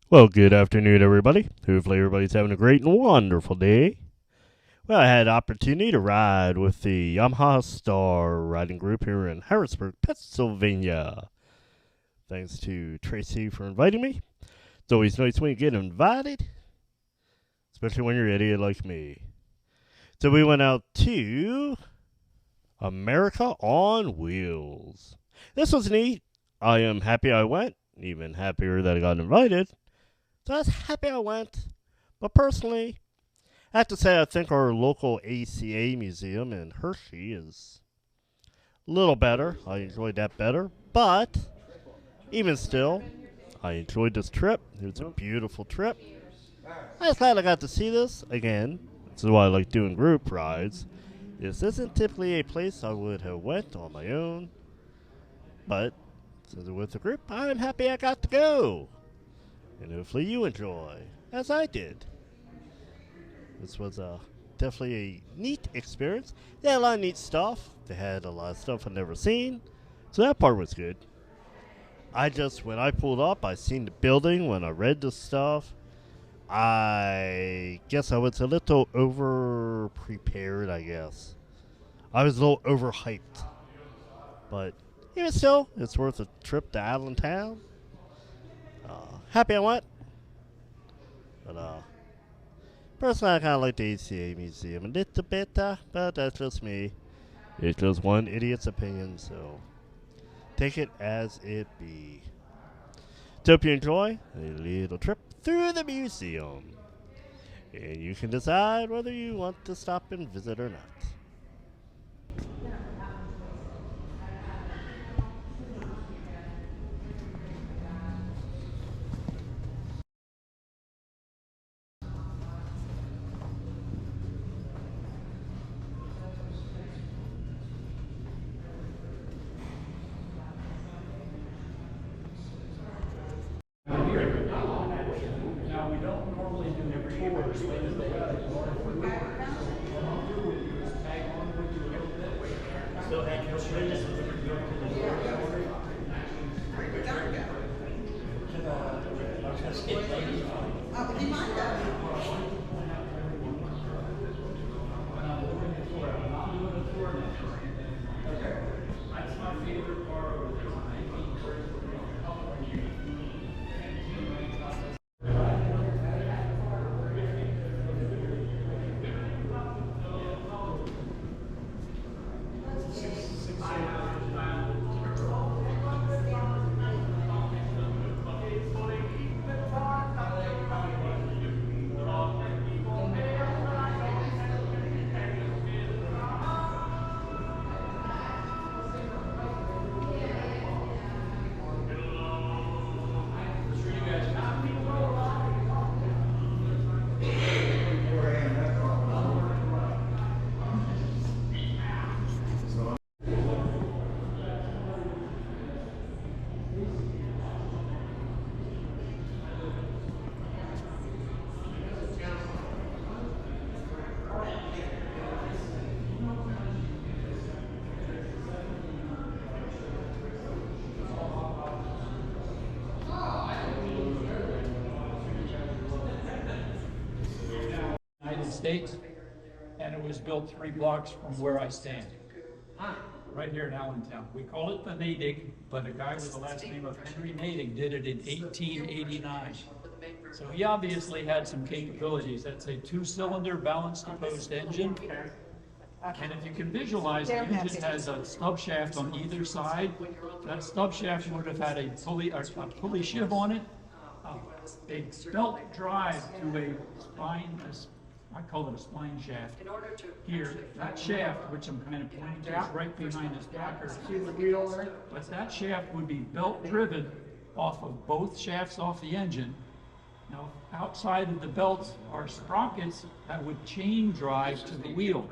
Well, good afternoon, everybody. Hopefully, everybody's having a great and wonderful day. Well, I had the opportunity to ride with the Yamaha Star riding group here in Harrisburg, Pennsylvania. Thanks to Tracy for inviting me. It's always nice when you get invited, especially when you're an idiot like me. So we went out to America on Wheels. This was neat. I am happy I went, even happier that I got invited. So I was happy I went. But personally, I have to say I think our local ACA museum in Hershey is a little better. I enjoyed that better. But even still, I enjoyed this trip. It was a beautiful trip. I was glad I got to see this again. This is why I like doing group rides. This isn't typically a place I would have went on my own, but since it was a group, I'm happy I got to go. And hopefully you enjoy, as I did. This was definitely a neat experience. They had a lot of neat stuff. They had a lot of stuff I'd never seen. So that part was good. When I pulled up, I seen the building. When I read the stuff, I guess I was a little over prepared, I guess. I was a little overhyped. But even still, it's worth a trip to Allentown. Happy I went. But personally, I kind of like the ACA Museum a little bit, but that's just me. It's just one idiot's opinion, so take it as it be. So hope you enjoy a little trip through the museum. And you can decide whether you want to stop and visit or not. Now, we don't normally do tours. Still have your shoes. Do you mind that? That's my favorite part of it. United States, and it was built 3 blocks from where I stand, right here in Allentown. We call it the Natick, but a guy with the last name of Henry Natick did it in 1889. So he obviously had some capabilities. That's a 2-cylinder balanced post engine. And if you can visualize, the engine has a stub shaft on either side. That stub shaft would have had a pulley sheave on it, a belt drive to a spine, I call it a spine shaft. Here, that shaft, which I'm kind of pointing to, is right behind this placard. See the wheel there? But that shaft would be belt driven off of both shafts off the engine. Now, outside of the belts are sprockets that would chain drive to the wheel.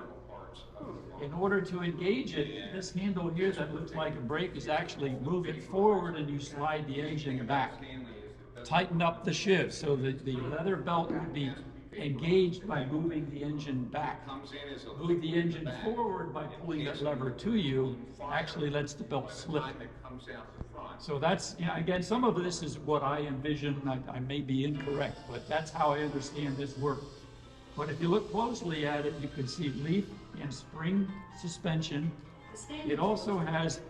In order to engage it, this handle here that looks like a brake is actually moving forward, and you slide the engine back. Tighten up the sheave so that the leather belt would be engaged by moving the engine back. Move the engine forward by pulling that lever to you, actually lets the belt slip. So that's, again, some of this is what I envision. I may be incorrect, but that's how I understand this work. But if you look closely at it, you can see leaf and spring suspension. It also has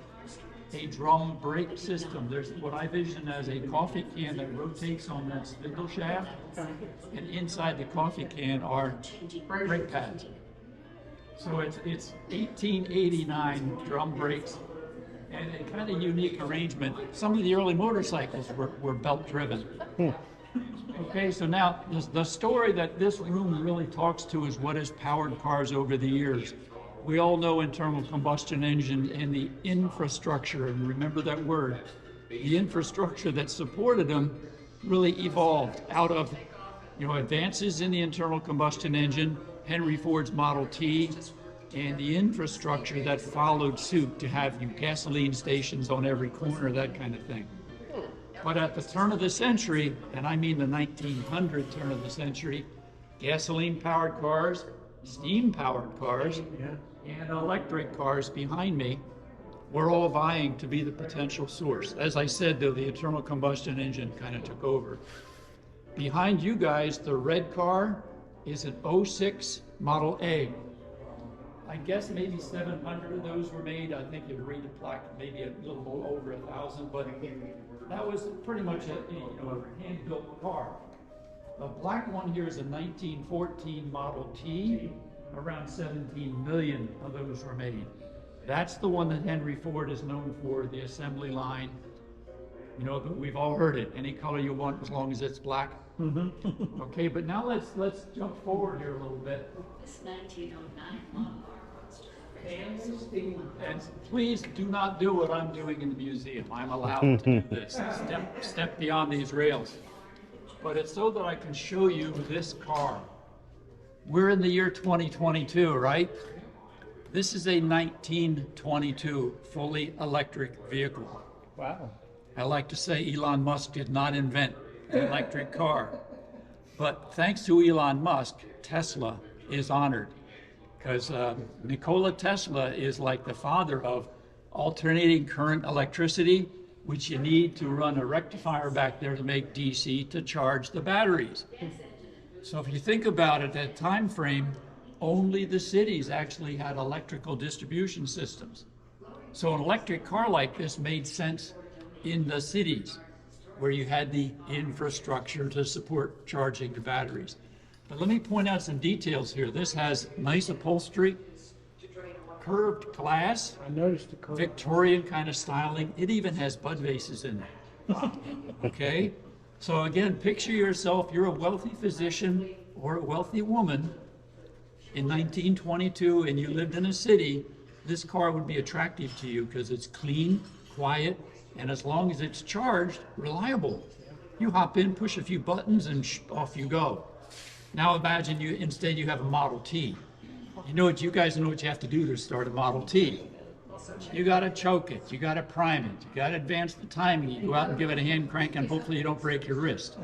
a drum brake system. There's what I vision as a coffee can that rotates on that spindle shaft, and inside the coffee can are brake pads. So it's 1889 drum brakes, and a kind of unique arrangement. Some of the early motorcycles were belt driven. Okay, so now the story that this room really talks to is what has powered cars over the years. We all know internal combustion engine and the infrastructure, and remember that word. The infrastructure that supported them really evolved out of advances in the internal combustion engine, Henry Ford's Model T, and the infrastructure that followed suit to have gasoline stations on every corner, that kind of thing. But at the turn of the century, and I mean the 1900 turn of the century, gasoline-powered cars, steam-powered cars, and electric cars behind me were all vying to be the potential source. As I said, though, the internal combustion engine kind of took over. Behind you guys, the red car is an '06 Model A. I guess maybe 700 of those were made. I think you read the plaque, maybe a little over 1,000, but that was pretty much a hand-built car. The black one here is a 1914 Model T. Around 17 million of those were made. That's the one that Henry Ford is known for, the assembly line. We've all heard it. Any color you want, as long as it's black. Okay, but now let's jump forward here a little bit. This 1909 model. And please do not do what I'm doing in the museum. I'm allowed to do this. Step beyond these rails. But it's so that I can show you this car. We're in the year 2022, right? This is a 1922 fully electric vehicle. Wow. I like to say Elon Musk did not invent an electric car. But thanks to Elon Musk, Tesla is honored. Because Nikola Tesla is like the father of alternating current electricity, which you need to run a rectifier back there to make DC to charge the batteries. So if you think about it, that time frame, only the cities actually had electrical distribution systems. So an electric car like this made sense in the cities, where you had the infrastructure to support charging the batteries. But let me point out some details here. This has nice upholstery, curved glass, I noticed the curve. Victorian kind of styling. It even has bud vases in it. Okay? So again, picture yourself, you're a wealthy physician or a wealthy woman in 1922 and you lived in a city, this car would be attractive to you because it's clean, quiet, and as long as it's charged, reliable. You hop in, push a few buttons, and off you go. Now imagine instead you have a Model T. You guys know what you have to do to start a Model T. You got to choke it, you got to prime it, you got to advance the timing, you go out and give it a hand crank, and hopefully you don't break your wrist.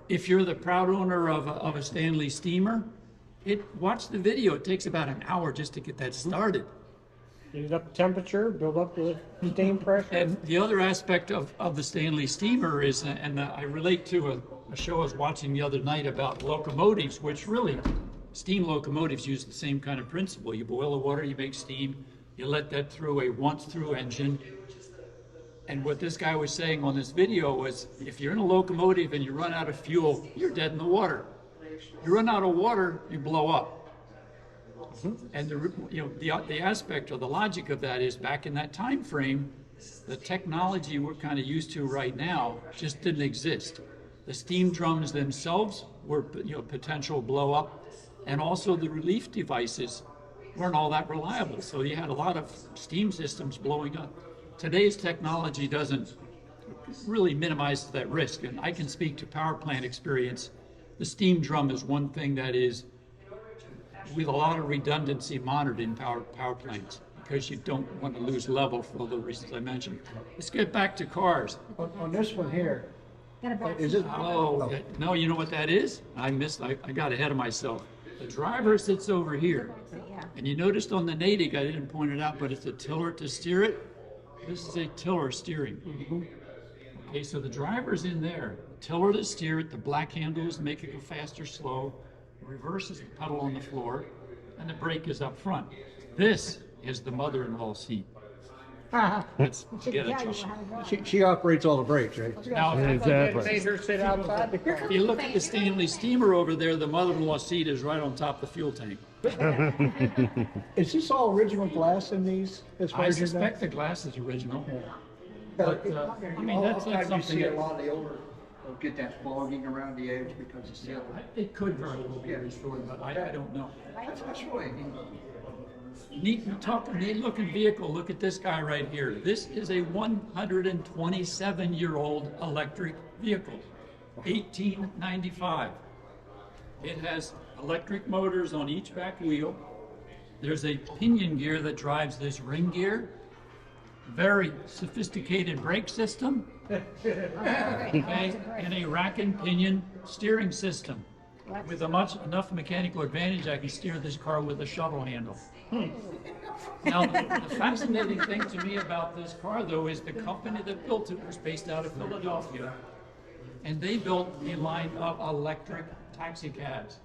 If you're the proud owner of a Stanley steamer, watch the video. It takes about an hour just to get that started. Get it up to temperature, build up the steam pressure. And the other aspect of the Stanley steamer is, and I relate to a show I was watching the other night about locomotives, which really, steam locomotives use the same kind of principle. You boil the water, you make steam, you let that through a once-through engine. And what this guy was saying on this video was, if you're in a locomotive and you run out of fuel, you're dead in the water. You run out of water, you blow up. And the aspect or the logic of that is, back in that time frame, the technology we're kind of used to right now just didn't exist. The steam drums themselves were potential blow up, and also the relief devices weren't all that reliable. So you had a lot of steam systems blowing up. Today's technology doesn't really minimize that risk, and I can speak to power plant experience. The steam drum is one thing that is, with a lot of redundancy, monitored in power plants, because you don't want to lose level for all the reasons I mentioned. Let's get back to cars. On this one here, Is it? Oh, no, you know what that is? I got ahead of myself. The driver sits over here. And you noticed on the Natick, I didn't point it out, but it's a tiller to steer it. This is a tiller steering. Okay, so the driver's in there. Tiller to steer it, the black handle is to make it go fast or slow. The reverse is the pedal on the floor, and the brake is up front. This is the mother-in-law seat. Let's get it. She operates all the brakes, right? Now, They made her sit outside the car. if you look at the Stanley steamer over there, the mother-in-law seat is right on top of the fuel tank. Is this all original glass in these? As far I as you know? suspect the glass is original. But, I mean, that's not Sometimes you something see a that, lot of the older, they'll get that fogging around the edge because it's still. it could very well be restored, but I don't know. That's really neat. Neat looking vehicle. Look at this guy right here. This is a 127-year-old electric vehicle, 1895. It has electric motors on each back wheel. There's a pinion gear that drives this ring gear. Very sophisticated brake system. Okay, and a rack and pinion steering system. With enough mechanical advantage, I can steer this car with a shovel handle. Now, the fascinating thing to me about this car, though, is the company that built it was based out of Philadelphia, and they built a line of electric taxi cabs.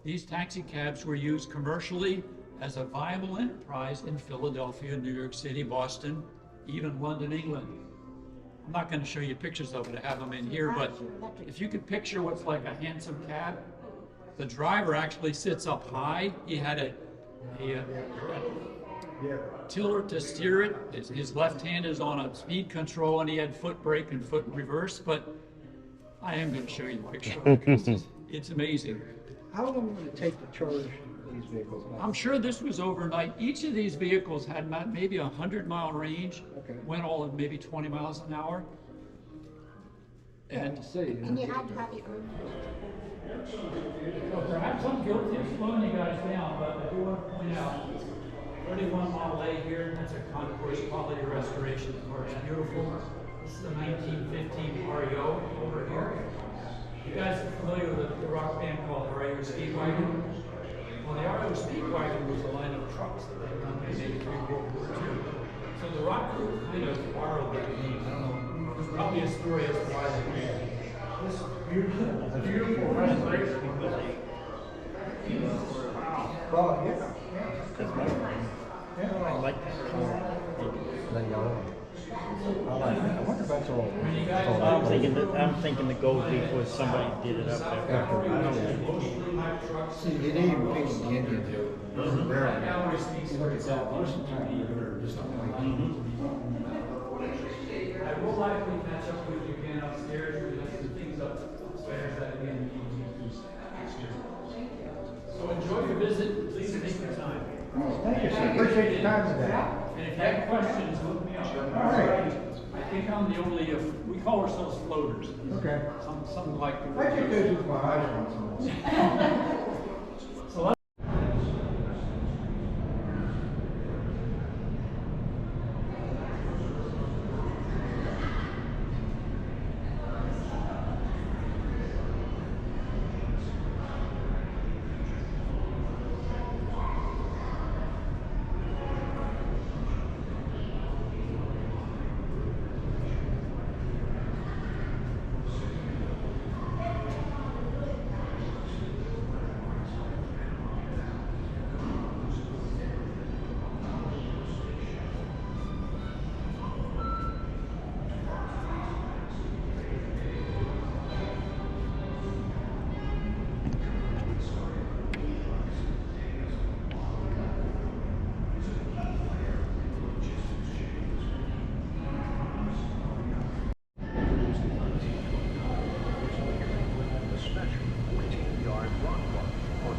These taxi cabs were used commercially as a viable enterprise in Philadelphia, New York City, Boston, even London, England. I'm not going to show you pictures of it, I have them in here, but if you could picture what's like a handsome cab, the driver actually sits up high. He had a tiller to steer it. His left hand is on a speed control, and he had foot brake and foot reverse, but I am going to show you the picture. It's amazing. How long would it take to charge these vehicles? I'm sure this was overnight. Each of these vehicles had maybe a 100-mile range, went all at maybe 20 miles an hour. And And you had to have your own. well, perhaps I'm guilty of slowing you guys down, but I do want to point out 31 Model A here, that's a concourse quality restoration. The car is beautiful. This is a 1915 REO over here. You guys are familiar with the rock band called REO Speedwagon? Well, the REO Speedwagon was a line of trucks that they run maybe during World War II. So the rock group kind of borrowed that name. I don't know. There's probably a story as to why they made it. This beautiful restoration was a Oh, yeah. I like that. The yellow. I like that. I wonder if that's all. I'm thinking the gold leaf was somebody did it up there. I don't know. See, you didn't even paint the engine. Barely. Look at that. Most of the time, you're just like. I will likely catch up with you again upstairs. We have some things upstairs that again you need to do next year. So enjoy your visit. Please take your time. Thank you, sir. Appreciate your time today. And if you have questions, look me up. All right. I think I'm the only, we call ourselves floaters. Okay. Something like. I take those with my eyes once in a while.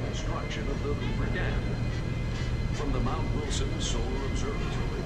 Construction of the Beaver Dam. From the Mount Wilson Solar Observatory